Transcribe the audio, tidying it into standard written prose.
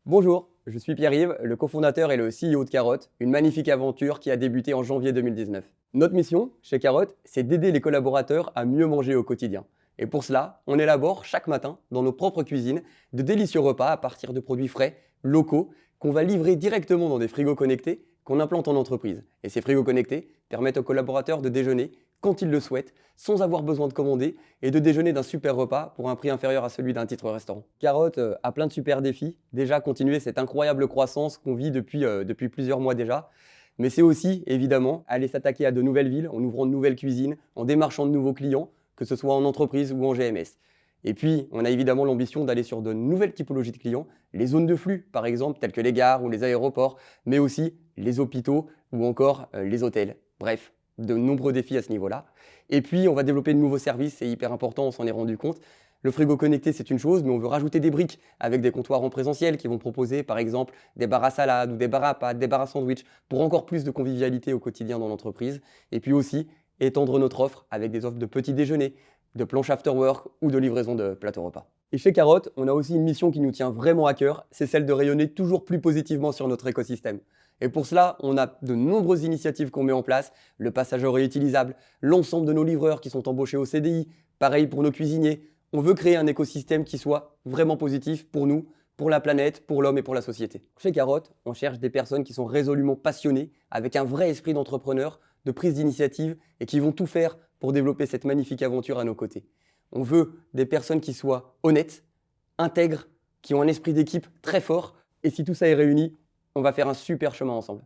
Bonjour, je suis Pierre-Yves, le cofondateur et le CEO de Carotte, une magnifique aventure qui a débuté en janvier 2019. Notre mission, chez Carotte, c'est d'aider les collaborateurs à mieux manger au quotidien. Et pour cela, on élabore chaque matin, dans nos propres cuisines, de délicieux repas à partir de produits frais, locaux, qu'on va livrer directement dans des frigos connectés qu'on implante en entreprise. Et ces frigos connectés permettent aux collaborateurs de déjeuner quand ils le souhaitent, sans avoir besoin de commander, et de déjeuner d'un super repas pour un prix inférieur à celui d'un titre restaurant. Carotte a plein de super défis. Déjà, continuer cette incroyable croissance qu'on vit depuis plusieurs mois déjà. Mais c'est aussi, évidemment, aller s'attaquer à de nouvelles villes, en ouvrant de nouvelles cuisines, en démarchant de nouveaux clients, que ce soit en entreprise ou en GMS. Et puis, on a évidemment l'ambition d'aller sur de nouvelles typologies de clients, les zones de flux, par exemple, telles que les gares ou les aéroports, mais aussi les hôpitaux ou encore les hôtels. Bref, de nombreux défis à ce niveau-là. Et puis, on va développer de nouveaux services, c'est hyper important, on s'en est rendu compte. Le frigo connecté, c'est une chose, mais on veut rajouter des briques avec des comptoirs en présentiel qui vont proposer, par exemple, des bars à salade ou des bars à pâtes, des bars à sandwich, pour encore plus de convivialité au quotidien dans l'entreprise. Et puis aussi, étendre notre offre avec des offres de petits déjeuners, de planches after work ou de livraison de plateaux repas. Et chez Carotte, on a aussi une mission qui nous tient vraiment à cœur, c'est celle de rayonner toujours plus positivement sur notre écosystème. Et pour cela, on a de nombreuses initiatives qu'on met en place, le passage au réutilisable, l'ensemble de nos livreurs qui sont embauchés au CDI, pareil pour nos cuisiniers. On veut créer un écosystème qui soit vraiment positif pour nous, pour la planète, pour l'homme et pour la société. Chez Carotte, on cherche des personnes qui sont résolument passionnées, avec un vrai esprit d'entrepreneur, de prise d'initiative et qui vont tout faire pour développer cette magnifique aventure à nos côtés. On veut des personnes qui soient honnêtes, intègres, qui ont un esprit d'équipe très fort. Et si tout ça est réuni, on va faire un super chemin ensemble.